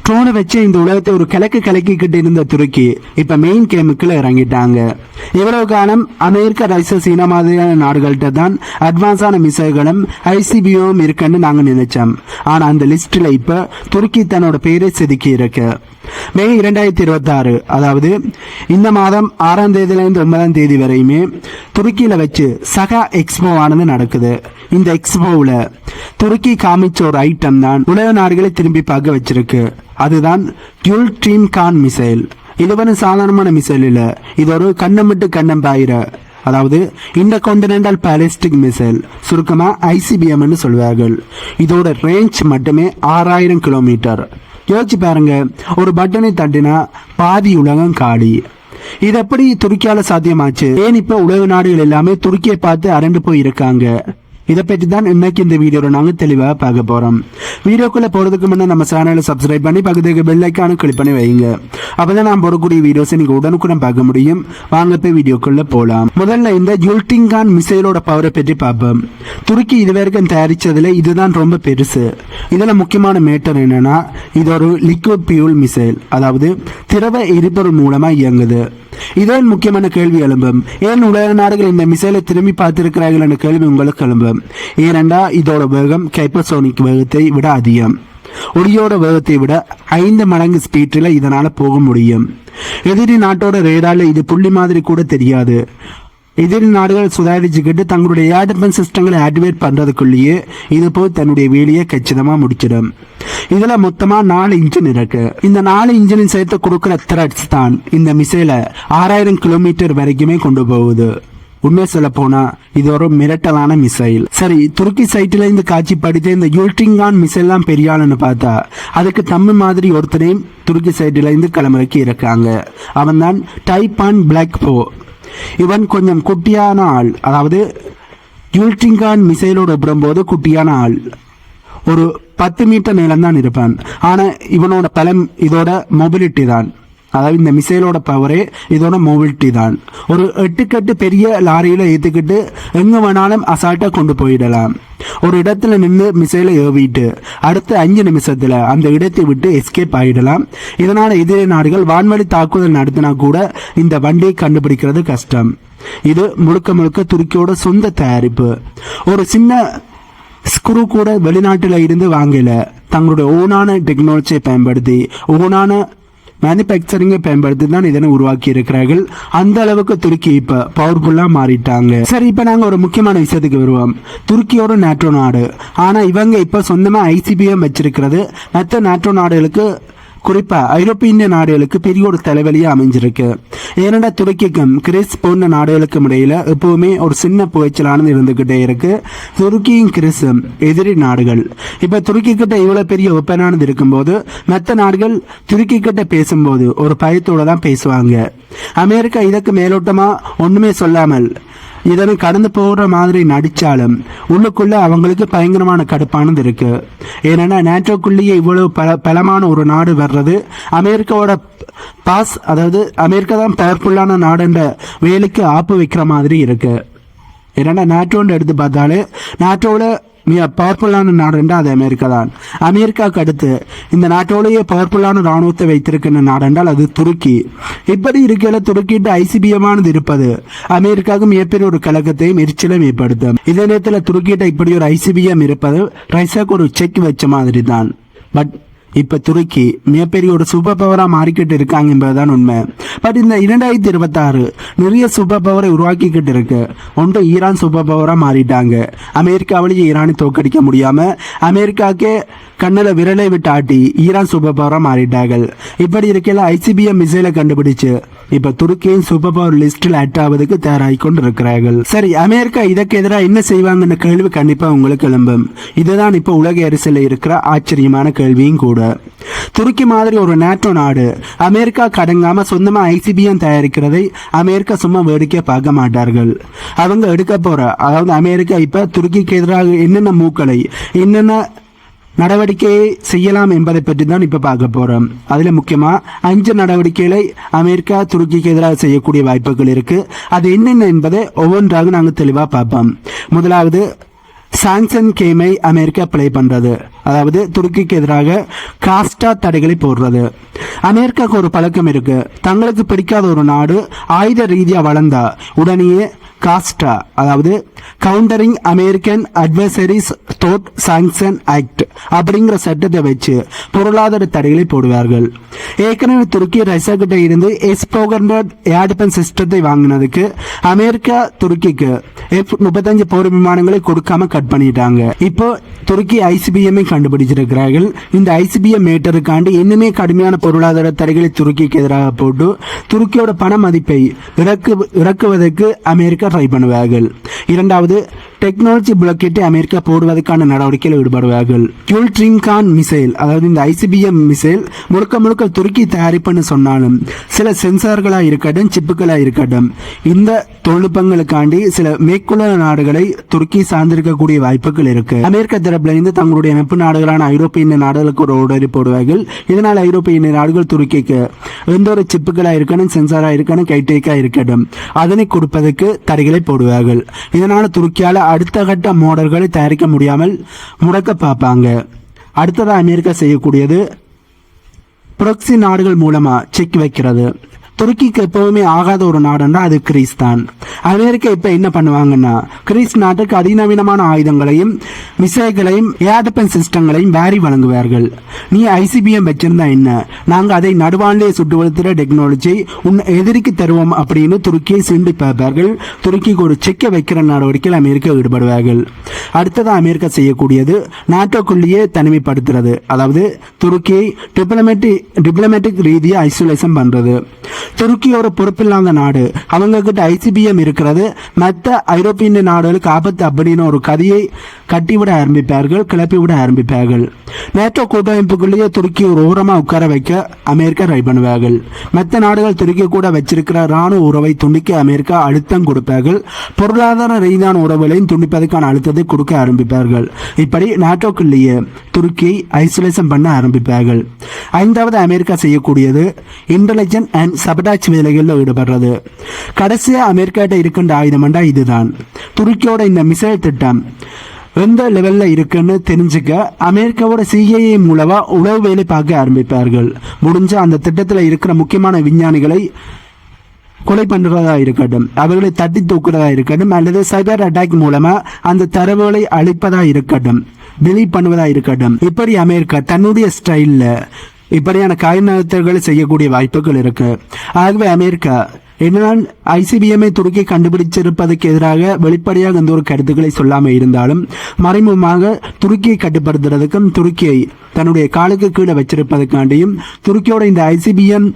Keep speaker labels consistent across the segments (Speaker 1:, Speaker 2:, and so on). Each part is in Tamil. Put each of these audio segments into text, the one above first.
Speaker 1: ட்ரோனை வச்சு இந்த உலகத்தை ஒரு கலக்கிக்கிட்டு இருந்த துருக்கி இப்ப மெயின் கேமுக்குள்ள இறங்கிட்டாங்க. இவ்வளவு காலம் அமெரிக்கா, ரஷ்யா, சீனா மாதிரியான நாடுகள்கிட்ட தான் அட்வான்ஸான மிசைல்களும் ஐசிபியும் இருக்குன்னு நாங்க நினைச்சோம். ஆனா அந்த லிஸ்ட்ல இப்ப துருக்கி தன்னோட பேரை செதுக்கி இருக்கு. மே 2026, அதாவது இந்த மாதம் 6ஆம் தேதியிலிருந்து 9ஆம் தேதி வரையுமே துருக்கியில வச்சு சகா எக்ஸ்போ ஆனது நடக்குது. இந்த எக்ஸ்போவில் துருக்கி காமிச்ச ஒரு ஐட்டம் தான் உலக நாடுகளை திரும்பி பார்க்க வச்சிருக்கு. அதுதான் யுல்ட்ரீம் கான் மிசைல். இது ஒரு சாதாரணமான மிசைல் இல்ல, இது ஒரு கண்ணமிட்டு கண்ணம் பாயிர, அதாவது இன்டர்கான்டினென்டல் பாலிஸ்டிக் மிசைல், சுருக்கமா ஐசிபிஎம் சொல்வார்கள். இதோட ரேஞ்ச் மட்டுமே 6000 கிலோமீட்டர். யோசிச்சு பாருங்க, ஒரு பட்டனை தட்டினா பாதி உலகம் காலி. இது எப்படி துருக்கியால சாத்தியமாச்சு? ஏன் இப்ப உலக நாடுகள் எல்லாமே துருக்கியை பார்த்து அரண்டு போய் இருக்காங்க? இதை பற்றி தான் இன்னைக்கு இந்த வீடியோவில் நாங்கள் தெளிவாக பார்க்க போகிறோம். வீடியோக்குள்ளே போகிறதுக்கு முன்னே நம்ம சேனலை சப்ஸ்கிரைப் பண்ணி பக்கத்துக்கு பெல் ஐக்கானு கிளிக் பண்ணி வைங்க. அப்போ தான் நான் போடக்கூடிய வீடியோஸை நீங்கள் உடனுக்குடன் பார்க்க முடியும். வாங்க போய் வீடியோக்குள்ளே போகலாம். முதல்ல இந்த யுல்ட்ரீம் கான் மிசைலோட பவரை பற்றி பார்ப்போம். துருக்கி இதுவரைக்கும் தயாரித்ததில் இதுதான் ரொம்ப பெருசு. இதில் முக்கியமான மேட்டர் என்னன்னா, இது ஒரு லிக்விட் பியூல் மிசைல், அதாவது திரவ எரிபொருள் மூலமாக இயங்குது. இதன் முக்கியமான கேள்வி எழும்பும், ஏன் உலக நாடுகள் இந்த மிசைலை திரும்பி பார்த்திருக்கிறார்கள் என்ற கேள்வி உங்களுக்கு எழும்பும். ஏனென்றா இதோட வேகம் ஹைப்பர்சோனிக் வேகத்தை விட அதிகம். ஒளியோட வேகத்தை விட 5 மடங்கு ஸ்பீட்ல இதனால போக முடியும். எதிரி நாட்டோட ரேடார்ல இது புள்ளி மாதிரி கூட தெரியாது. எதிரி நாடுகள் சுதாரிச்சுக்கிட்டு தங்களுடைய ஏர் டிஃபென்ஸ் சிஸ்டங்களை ஆக்டிவேட் பண்றதுக்குள்ளேயே இது போய் தன்னுடைய வேலையை கச்சிதமா முடிச்சிடும். இதுல மொத்தமா 4 இன்ஜின் இருக்கு. இந்த 4 இன்ஜினின் சேர்த்து கொடுக்கிற த்ரெட்ஸ் தான் இந்த மிசைலை 6000 கிலோமீட்டர் வரைக்குமே கொண்டு போகுது. உண்மை சொல்ல போனா இது ஒரு மிரட்டலான மிசைல். சரி, துருக்கி சைட்ல இருந்து காட்சிப்படுத்த இந்த யுல்ட்ரீம் கான் மிசைல் தான் பெரிய ஆளுன்னு பார்த்தா அதுக்கு தமிழ் மாதிரி ஒருத்தரையும் துருக்கி சைட்ல இருந்து கிளம்புறக்கி இருக்காங்க. அவன் தான் டைப்பான் பிளாக் போ. இவன் கொஞ்சம் குட்டியான ஆள், அதாவது யுல்ட்ரீம் கான் மிசைலோட ஒப்பிடும்போது குட்டியான ஆள். ஒரு 10 மீட்டர் நீளம் தான் இருப்பான். ஆனா இவனோட பலம் இதோட மொபிலிட்டி தான். அதாவது இந்த மிசைலோட பவரே இதோட மொபிலிட்டி தான். ஒரு 8 பெரிய லாரியில ஏத்துக்கிட்டு எங்க வேணாலும் அசால்ட்டா கொண்டு போயிடலாம். ஒரு இடத்துல நின்று மிசைலை ஏவிட்டு அடுத்த 5 நிமிஷத்துல அந்த இடத்தை விட்டு எஸ்கேப் ஆயிடலாம். இதனால எதிரி நாடுகள் வான்வழி தாக்குதல் நடத்தினா கூட இந்த வண்டியை கண்டுபிடிக்கிறது கஷ்டம். இது முழுக்க துருக்கியோட சொந்த தயாரிப்பு. ஒரு சின்ன ஸ்க்ரூ கூட வெளிநாட்டில் இருந்து வாங்கல, தங்களுடைய ஓனான டெக்னாலஜியை பயன்படுத்தி ஓனான மேனுபேக்சரிங்கை பயன்படுத்தி தான் இதனை உருவாக்கி இருக்கிறார்கள். அந்த அளவுக்கு துருக்கி இப்ப பவர்ஃபுல்லா மாறிட்டாங்க. சரி, இப்ப நாங்க ஒரு முக்கியமான விஷயத்துக்கு வருவோம். துருக்கியோட நேட்டோ நாடு, ஆனா இவங்க இப்ப சொந்தமா ஐசிபிஎம் வச்சிருக்கிறது மற்ற நேட்டோ நாடுகளுக்கு, குறிப்பா ஐரோப்பிய நாடுகளுக்கு பெரிய ஒரு தலைவலியா அமைஞ்சிருக்கு. ஏனென்றா துருக்கிக்கும் கிரீஸ் போன்ற நாடுகளுக்கும் இடையில எப்பவுமே ஒரு சின்ன புகைச்சலானது இருந்துகிட்டே இருக்கு. துருக்கியும் கிரீஸும் எதிரி நாடுகள். இப்ப துருக்கி கிட்ட இவ்வளவு பெரிய ஒப்பனானது இருக்கும்போது மற்ற நாடுகள் துருக்கி கிட்ட பேசும்போது ஒரு பயத்தோட தான் பேசுவாங்க. அமெரிக்கா இதற்கு மேலோட்டமா ஒண்ணுமே சொல்லாமல் இதனை கடந்து போகிற மாதிரி நடிச்சாலும் உள்ளுக்குள்ள அவங்களுக்கு பயங்கரமான கடுப்பானது இருக்கு. ஏன்னா நேட்டோக்குள்ளேயே இவ்வளவு பலமான ஒரு நாடு வர்றது அமெரிக்காவோட பாஸ், அதாவது அமெரிக்கா தான் பவர்ஃபுல்லான நாடுன்ற வேலைக்கு ஆப்பு வைக்கிற மாதிரி இருக்கு. ஏன்னா நேட்டோன்னு எடுத்து பார்த்தாலே நேட்டோட மிக பவர்ஃபுல்லான நாடுண்டா அது அமெரிக்கா தான். அமெரிக்காவுக்கு அடுத்து இந்த நாட்டோடையே பவர்ஃபுல்லான ராணுவத்தை வைத்திருக்கிற நாடென்றால் அது துருக்கி. இப்படி இருக்கையில துருக்கிட்டு ஐசிபிஎமானது இருப்பது அமெரிக்காவுக்கு மிகப்பெரிய ஒரு கலக்கத்தையும் எரிச்சலும் ஏற்படுத்தும். இதே நேரத்தில் துருக்கிட்ட இப்படி ஒரு ஐசிபிஎம் இருப்பது ரஷ்யாவுக்கு ஒரு செக் வச்ச மாதிரி தான். பட் இப்ப துருக்கி மிகப்பெரிய ஒரு சூப்பர் பவரா மாறிக்கிட்டு இருக்காங்க என்பதுதான் உண்மை. பட் இந்த 2026 நிறைய சூப்பர் பவரை உருவாக்கிக்கிட்டு இருக்கு. ஒன்று ஈரான் சூப்பர் பவரா மாறிட்டாங்க. அமெரிக்காவிலேயே ஈரானை தோக்கடிக்க முடியாம அமெரிக்காக்கே கண்ணில் விரலை விட்டு ஆட்டி ஈரான் சூப்பர் பவரா மாறிட்டார்கள். இப்படி இருக்கையில ஐசிபிஎம் மிசைலை கண்டுபிடிச்சு இப்ப துருக்கியின் சூப்பர் பவர் லிஸ்டில் ஆட் ஆவதுக்கு தயாராகி கொண்டு இருக்கிறார்கள். சரி, அமெரிக்கா இதற்கு எதிராக என்ன செய்வாங்கன்னு கேள்வி கண்டிப்பா உங்களுக்கு எழும்பும். இதுதான் இப்ப உலக அரசியல இருக்கிற ஆச்சரியமான கேள்வியும் கூட. துருக்கி மாதிரி ஒரு நேட்டோ நாடு அமெரிக்கா கடங்காம சொந்தமா ஐசிபிஎம் தயாரிக்கிறதை அமெரிக்கா சும்மா வேடிக்கை பார்க்க மாட்டார்கள். அவங்க எடுக்க போற, அதாவது அமெரிக்கா இப்ப துருக்கிக்கு எதிராக என்னென்ன மூக்களை என்னென்ன நடவடிக்கையை செய்யலாம் என்பதை பற்றி தான் இப்ப பார்க்க போறோம். அதுல முக்கியமா 5 நடவடிக்கைகளை அமெரிக்கா துருக்கிக்கு எதிராக செய்யக்கூடிய வாய்ப்புகள் இருக்கு. அது என்னென்ன என்பதை ஒவ்வொன்றாக நாங்கள் தெளிவா பார்ப்போம். முதலாவது சாங்ஷன் கேமை அமெரிக்கா பிளே பண்றது, அதாவது துருக்கிக்கு எதிராக காஸ்டா தடைகளை போடுறது. அமெரிக்காவுக்கு ஒரு பழக்கம் இருக்கு, தங்களுக்கு பிடிக்காத ஒரு நாடு ஆயுத ரீதியா வளர்ந்தா உடனேயே காஸ்டா, அதாவது countering American advisories Dhoot sanction act அப்படிங்கிற சட்டத்தை வச்சு பொருளாதார தடைகளை போடுவார்கள். ஏற்கனவே துருக்கி ரஷ்யா கிட்ட இருந்து S-400 ஏர் டிஃபென்ஸ் சிஸ்டத்தை வாங்கினதுக்கு அமெரிக்கா துருக்கிக்கு F-35 போர் விமானங்களை கொடுக்காம கட் பண்ணிட்டாங்க. இப்போ துருக்கி ICBM கண்டுபிடிச்சிருக்கிறார்கள். இந்த ICBM மேட்டருக்காண்டி இன்னுமே கடுமையான பொருளாதார தடைகளை துருக்கிக்கு எதிராக போட்டு துருக்கியோட பண மதிப்பை இறக்குவதற்கு அமெரிக்கா ட்ரை பண்ணுவார்கள். இரண்டாவது, டெக்னாலஜி பிளாக்கெட்டை அமெரிக்கா போடுவதற்கான நடவடிக்கையில் ஈடுபடுவார்கள். கியூல் ட்ரீம்கான் மிசைல், அதாவது இந்த ICBM மிசைல் முழுக்க முழுக்க துருக்கி தயாரிப்புன்னு சொன்னாலும் சில சென்சார்களா இருக்கட்டும், சிப்புகளா இருக்கட்டும், இந்த தொழில்நுட்பங்களுக்காண்டி சில மேற்குள்ள நாடுகளை துருக்கி சார்ந்திருக்கக்கூடிய வாய்ப்புகள் இருக்கு. அமெரிக்க தரப்புல இருந்து தங்களுடைய நட்பு நாடுகளான ஐரோப்பிய நாடுகளுக்கு ஒரு ஓடரி போடுவார்கள். இதனால் ஐரோப்பிய நாடுகள் துருக்கிக்கு எந்த ஒரு சிப்புகளா இருக்கணும், சென்சாரா இருக்கணும், கைட்டேக்கா இருக்கட்டும், அதனை கொடுப்பதற்கு தடைகளை போடுவார்கள். இதனால துருக்கியால அடுத்த கட்ட மாடல்களை தயாரிக்க முடியாமல் முடக்க பார்ப்பாங்க. அடுத்ததாக அமெரிக்கா செய்யக்கூடியது ப்ராக்ஸி நாடுகள் மூலமா செக் வைக்கிறது. துருக்கிக்கு எப்பவுமே ஆகாத ஒரு நாடுன்னா அது கிரீஸ் தான். அமெரிக்கா இப்ப என்ன பண்ணுவாங்கன்னா, கிரீஸ் நாட்டுக்கு அதிநவீனமான ஆயுதங்களையும் மிசைல்களையும் ஏர் டிஃபென்ஸ் சிஸ்டங்களையும் வாரி வழங்குவார்கள். நீ ICBM வச்சிருந்தா என்ன, நாங்க அதை நடுவானிலே சுட்டு வளர்த்துற டெக்னாலஜி உன் எதிரிக்கு தருவோம் அப்படின்னு துருக்கியை சிண்டி பார்ப்பார்கள். துருக்கிக்கு ஒரு செக்கை வைக்கிற நடவடிக்கையில் அமெரிக்கா ஈடுபடுவார்கள். அடுத்ததான் அமெரிக்கா செய்யக்கூடியது நாட்டோக்குள்ளேயே தனிமைப்படுத்துறது, அதாவது துருக்கியை டிப்ளமேட்டிக் ரீதியா ஐசோலேஷன் பண்றது. துருக்கி ஒரு பொறுப்பில்லாத நாடு, அவங்க கிட்ட ICBM இருக்கிறது, மற்ற ஐரோப்பிய நாடுகளுக்கு ஆபத்து அப்படின்னு ஒரு கதையை கட்டிவிட ஆரம்பிப்பார்கள், கிளப்பிவிட ஆரம்பிப்பார்கள். நேட்டோ கூட்டமைப்புக்குள்ளேயே துருக்கி ஒரு ஓரமா உட்கார வைக்க அமெரிக்கா ட்ரை பண்ணுவார்கள். மற்ற நாடுகள் துருக்கி கூட வச்சிருக்கிற ராணுவ உறவை துண்டிக்க அமெரிக்கா அழுத்தம் கொடுப்பார்கள். பொருளாதார ரீதியான உறவுகளையும் துண்டிப்பதற்கான அழுத்தத்தை கொடுக்க ஆரம்பிப்பார்கள். இப்படி நாட்டோக்குள்ளேயே துருக்கி ஐசோலேஷன் பண்ண ஆரம்பிப்பார்கள். ஐந்தாவது அமெரிக்கா செய்யக்கூடியது இன்டெலிஜென்ட் அண்ட் சபடாச் வேலைகளில் ஈடுபடுறது. கடைசியா அமெரிக்காட்ட இருக்கின்ற ஆயுதம்டா இதுதான். துருக்கியோட இந்த மிசைல் திட்டம் எந்த லெவல்ல இருக்குன்னு தெரிஞ்சுக்க அமெரிக்காவோட CIA மூலமா உளவு வேலை பார்க்க ஆரம்பிப்பார்கள். முடிஞ்ச அந்த திட்டத்தில் இருக்கிற முக்கியமான விஞ்ஞானிகளை கொலை பண்றதா இருக்கட்டும், அவர்களை தட்டி தூக்குறதா இருக்கட்டும், அல்லது சைபர் அட்டாக் மூலமா அந்த தரவுகளை அழிப்பதா இருக்கட்டும், டெலீட் பண்ணுவதா இருக்கட்டும், இப்படி அமெரிக்கா தன்னுடைய ஸ்டைல்ல இப்படியான காய்நகர்த்தல்களை செய்யக்கூடிய வாய்ப்புகள் இருக்கு. ஆகவே அமெரிக்கா என்னதான் ICBM துருக்கி கண்டுபிடிச்சிருப்பதற்கு எதிராக வெளிப்படையாக எந்த ஒரு கருத்துக்களை சொல்லாம இருந்தாலும் மறைமுகமாக துருக்கியை கட்டுப்படுத்துறதுக்கும் துருக்கியை தன்னுடைய காலுக்கு கீழே வச்சிருப்பதற்காண்டியும் துருக்கியோட இந்த ICBM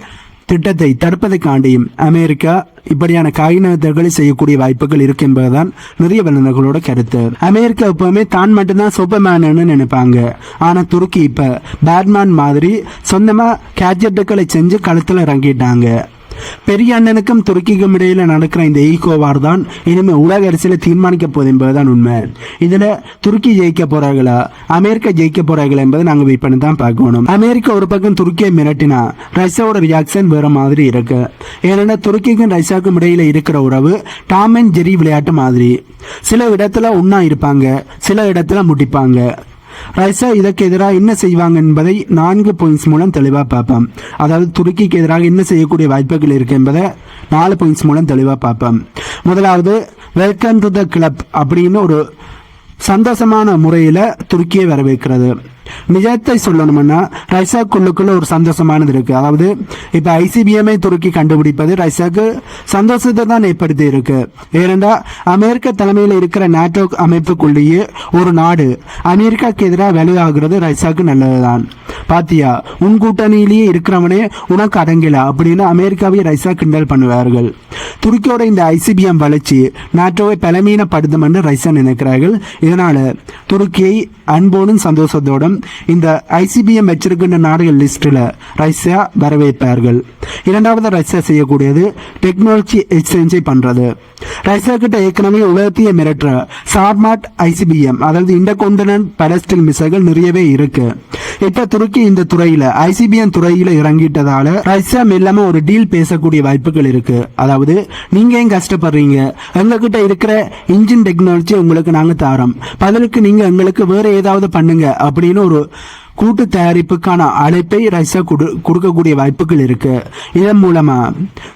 Speaker 1: திட்டத்தை தடுப்பதற்காண்டியும் அமெரிக்கா இப்படியான காய்நகர்த்தல்களை செய்யக்கூடிய வாய்ப்புகள் இருக்கு என்பதுதான் நிறைய வல்லுநர்களோட கருத்து. அமெரிக்கா எப்பவுமே தான் மட்டும்தான் சூப்பர்மேன்னு நினைப்பாங்க. ஆனா துருக்கி இப்ப பேட்மேன் மாதிரி சொந்தமா கேட்ஜெட்டுகளை செஞ்சு களத்துல இறங்கிட்டாங்க. பெரிய அண்ணனுக்கும் துருக்கிக்கும் இடையில நடக்கிற இந்த ஈகோவார் தான் இனிமே உலக அரசியல தீர்மானிக்க போகுது என்பதுதான் உண்மை. இதுல துருக்கி ஜெயிக்க போறாங்களா, அமெரிக்கா ஜெயிக்க போறாங்களா என்பதை நாங்க வெயிட் பண்ணி தான் பார்க்கணும். அமெரிக்கா ஒரு பக்கம் துருக்கியை மிரட்டினா ரஷ்யாவோட ரியாக்ஷன் வேற மாதிரி இருக்கு. ஏன்னா துருக்கிக்கும் ரஷ்யாவுக்கும் இடையில இருக்கிற உறவு டாம் அண்ட் ஜெரி விளையாட்டு மாதிரி. சில இடத்துல ஒன்னா இருப்பாங்க, சில இடத்துல முட்டிப்பாங்க. ரஷ்யா இதற்கு எதிராக என்ன செய்வாங்க என்பதை 4 பாயிண்ட்ஸ் மூலம் தெளிவாக பார்ப்போம். அதாவது துருக்கிக்கு எதிராக என்ன செய்யக்கூடிய வாய்ப்புகள் இருக்கு என்பதை 4 பாயிண்ட்ஸ் மூலம் தெளிவாக பார்ப்போம். முதலாவது, வெல்கம் டு த கிளப் அப்படின்னு ஒரு சந்தோஷமான முறையில் துருக்கியை வரவேற்கிறது. நிஜத்தை சொல்லணும்னா ரஷ்யாக்குள்ளுக்குள்ள ஒரு சந்தோஷமானது இருக்கு. அதாவது இப்ப ICBM துருக்கி கண்டுபிடிப்பது ரஷ்யாவுக்கு சந்தோஷத்தை தான் ஏற்படுத்தி இருக்கு. ஏனென்றா அமெரிக்க தலைமையில் இருக்கிற நாட்டோ அமைப்புக்குள்ளேயே ஒரு நாடு அமெரிக்காவுக்கு எதிராக வெளியாகிறது ரஷ்யாவுக்கு நல்லதுதான். பாத்தியா, உன் கூட்டணியிலேயே இருக்கிறவனே உனக்கு அடங்கல அப்படின்னு அமெரிக்காவை ரஷ்யா கிண்டல் பண்ணுவார்கள். துருக்கியோட இந்த ICBM வளர்ச்சி நாட்டோவை பலமீனப்படுத்தும் என்று ரஷ்யா நினைக்கிறார்கள். இதனால துருக்கியை அன்போடும் சந்தோஷத்தோடும் இந்த ICBM வச்சிருக்கின்ற நாடுகள் லிஸ்டில் ரஷ்யா வரவேற்பார்கள். இரண்டாவது ரஷ்யா செய்யக்கூடியது டெக்னாலஜி எக்ஸ்சேஞ்சை பண்றது. ரஷ்யா கிட்ட ஏற்கனவே உலகத்தையே மிரட்டுற சார்மாட் ICBM, அதாவது இன்டர்கான்டினென்டல் பாலிஸ்டிக் மிசைல்கள் நிறையவே இருக்கு. இப்ப துருக்கி இந்த துறையில ICBM துறையில இறங்கிட்டதால ரஷ்யா மெல்லாம ஒரு டீல் பேசக்கூடிய வாய்ப்புகள் இருக்கு. அதாவது நீங்க ஏன் கஷ்டப்படுறீங்க, எங்ககிட்ட இருக்கிற இன்ஜின் டெக்னாலஜி உங்களுக்கு நாங்க தாரோம், பதிலுக்கு நீங்க எங்களுக்கு வேற ஏதாவது பண்ணுங்க அப்படின்னு ஒரு கூட்டு தயாரிப்புக்கான அழைப்பை ரஷ்யா கொடுக்கக்கூடிய வாய்ப்புகள் இருக்கு. இதன் மூலமா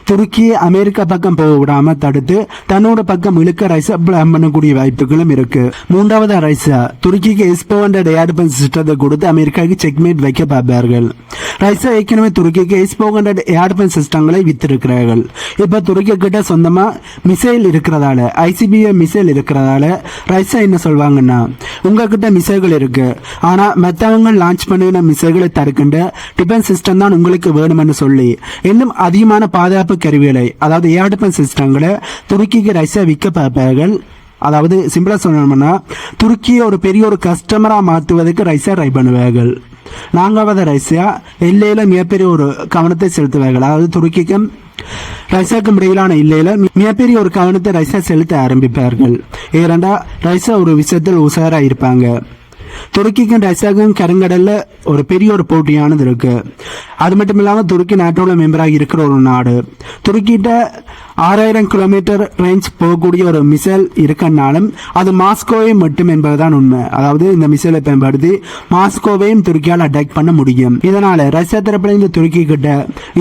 Speaker 1: துருக்கி அமெரிக்கா பக்கம் போக விடாம தடுத்து தன்னோட பக்கம் இழுக்க ரஷ்யா பிளான் பண்ணக்கூடிய வாய்ப்புகளும் இருக்கு. மூன்றாவது ரஷ்யா துருக்கிக்கு S-400 ஏர் டிஃபென்ஸ் சிஸ்டத்தை கொடுத்து அமெரிக்காவுக்கு செக்மேட் வைக்க பார்ப்பார்கள். ரஷ்யா ஏற்கனவே துருக்கிக்கு S-400 ஏர் டிஃபென்ஸ் சிஸ்டங்களை வித்திருக்கிறார்கள். இப்ப துருக்கி கிட்ட சொந்தமா மிசைல் இருக்கிறதால, ICBM மிசைல் இருக்கிறதால ரஷ்யா என்ன சொல்வாங்கன்னா, உங்ககிட்ட மிசைல்கள் இருக்கு, ஆனா மற்றவங்க லான்ச் பண்ணின மிசைல்களை தடுக்கின்ற டிஃபென்ஸ் சிஸ்டம் தான் உங்களுக்கு வேணும்னு சொல்லி இன்னும் அதிகமான பாதுகாப்பு கருவிகளை, அதாவது ஏர் டிஃபென்ஸ் சிஸ்டங்களை துருக்கிக்கு ரஷ்யா விற்க பார்ப்பார்கள். அதாவது சிம்பிளா சொல்லணும்னா துருக்கியை ஒரு பெரிய ஒரு கஸ்டமரா மாற்றுவதற்கு ரஷ்யா ட்ரை பண்ணுவார்கள். நான்காவது ரஷ்யா எல்லையில மிகப்பெரிய ஒரு கவனத்தை செலுத்துவார்கள். அதாவது துருக்கிக்கும் ரஷ்யாவுக்கும் இடையிலான இல்லையில மிகப்பெரிய ஒரு கவனத்தை ரஷ்யா செலுத்த ஆரம்பிப்பார்கள். ஏனென்றா ரஷ்யா ஒரு விஷயத்தில் உஷாரா இருப்பாங்க. துருக்கிக்கும் ரஷ்யாவுக்கும் கருங்கடல்ல ஒரு பெரிய ஒரு போட்டியானது இருக்கு. அது மட்டும் இல்லாம துருக்கி நாட்டோட மெம்பராக இருக்கிற ஒரு நாடு. துருக்கிட்ட 6000 கிலோமீட்டர் ரேஞ்ச் போகக்கூடிய ஒரு மிசைல் இருக்கனாலும் அது மாஸ்கோவை மட்டும் என்பதுதான் உண்மை. அதாவது இந்த மிசைலை பயன்படுத்தி மாஸ்கோவையும் துருக்கியால் அட்டாக் பண்ண முடியும். இதனால ரஷ்யா தரப்புல இந்த துருக்கி கிட்ட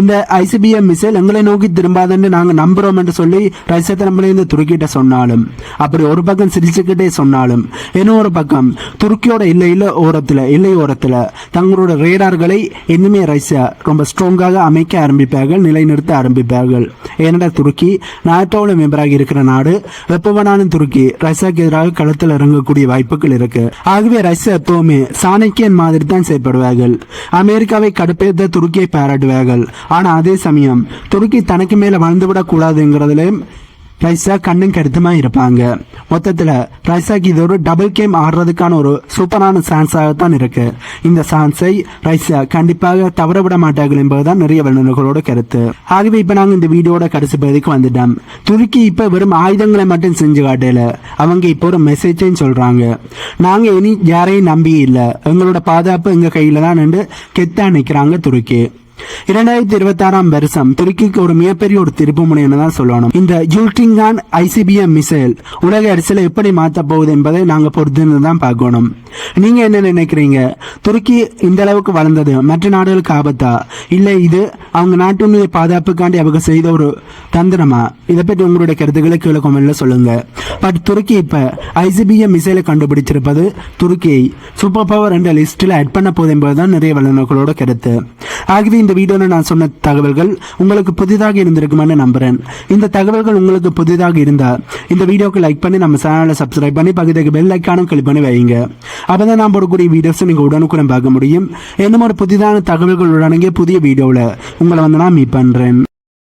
Speaker 1: இந்த ICBM மிசைல் எங்களை நோக்கி திரும்பாதுன்னு நாங்க நம்புறோம் என்று சொல்லி ரஷ்யா தரப்புல இந்த துருக்கிட்ட சொன்னாலும், அப்படி ஒரு பக்கம் சிரிச்சுக்கிட்டே சொன்னாலும், இன்னொரு பக்கம் துருக்கியோட எல்லை ஓரத்துல தங்களோட ரேடார்களை இன்னுமே ரஷ்யா ரொம்ப ஸ்ட்ராங்காக அமைக்க ஆரம்பிப்பார்கள், நிலைநிறுத்த ஆரம்பிப்பார்கள். ஏனென்றா துருக்கி நாட்டோட மெம்பராக இருக்கிற நாடு. வெப்பவனான துருக்கி ரஷ்யாவுக்கு எதிராக களத்தில் இறங்கக்கூடிய வாய்ப்புகள் இருக்கு. ஆகவே ரஷ்யா எப்பவுமே சாணக்கியன் மாதிரி தான் செயல்படுவார்கள். அமெரிக்காவை கடுப்பேற்ற துருக்கியை பாராட்டுவார்கள். ஆனா அதே சமயம் துருக்கி தனக்கு மேல வாழ்ந்துவிடக் கூடாதுங்கிறதுலயும் ரஷ்யா கண்ணும் கருத்துமா இருப்பாங்க. மொத்தத்துல ரஷ்யாக்கு இது ஒரு டபுள் கேம் ஆடுறதுக்கான ஒரு சூப்பரான சான்ஸாகத்தான் இருக்கு. இந்த சான்ஸை ரஷ்யா கண்டிப்பாக தவற விட மாட்டார்கள் என்பதுதான் நிறைய வல்லுநர்களோட கருத்து. ஆகவே இப்ப நாங்க இந்த வீடியோட கடைசி பகுதிக்கு வந்துட்டோம். துருக்கி இப்ப வெறும் ஆயுதங்களை மட்டும் செஞ்சு காட்டல, அவங்க இப்போ ஒரு மெசேஜையும் சொல்றாங்க. நாங்க இனி யாரையும் நம்பி இல்ல, எங்களோட பாதுகாப்பு எங்க கையில தான் என்று கெத்தா நிக்கிறாங்க துருக்கி. 2026 வருஷம் துருக்கிக்கு ஒரு மிகப்பெரிய ஒரு திருப்பு முனைன்னு தான் சொல்லணும். இந்த யூல்டிங்கான் ICBM மிசைல் உலக அரசியலை எப்படி மாற்ற போகுது என்பதை நாங்க பொறுத்து தான் பார்க்கணும். நீங்க என்ன நினைக்கிறீங்க? துருக்கி இந்த அளவுக்கு வளர்ந்தது மற்ற நாடுகளுக்கு ஆபத்தா, இல்லை இது அவங்க நாட்டினுடைய பாதுகாப்புக்காண்டி அவங்க செய்த ஒரு தந்திரமா? இதை பற்றி உங்களுடைய கருத்துக்களை கீழே கமெண்ட்ல சொல்லுங்க. பட் துருக்கி இப்ப ICBM மிசைலை கண்டுபிடிச்சிருப்பது துருக்கியை சூப்பர் பவர் என்ற லிஸ்டில் ஆட் பண்ண போகுது என்பதுதான் நிறைய வல்லுநர்களோட கருத்து. ஆகவே இந்த வீடியோல நான் சொன்ன தகவல்கள் உங்களுக்கு புதிதாக இருந்திருக்குமான்னு நம்புறேன். இந்த தகவல்கள் உங்களுக்கு புதிதாக இருந்தா இந்த வீடியோக்கு லைக் பண்ணி நம்ம சேனலை சப்ஸ்கிரைப் பண்ணி பக்கத்துக்கு பெல் ஐக்கானும் கிளிக் பண்ணி வைங்க. அப்பதான் நான் போடக்கூடிய வீடியோஸ் நீங்க உடனுக்குடன் பார்க்க முடியும். இன்னும் ஒரு புதிதான தகவல்கள் அடங்கிய புதிய வீடியோவில் உங்களை நான் மீட் பண்றேன்.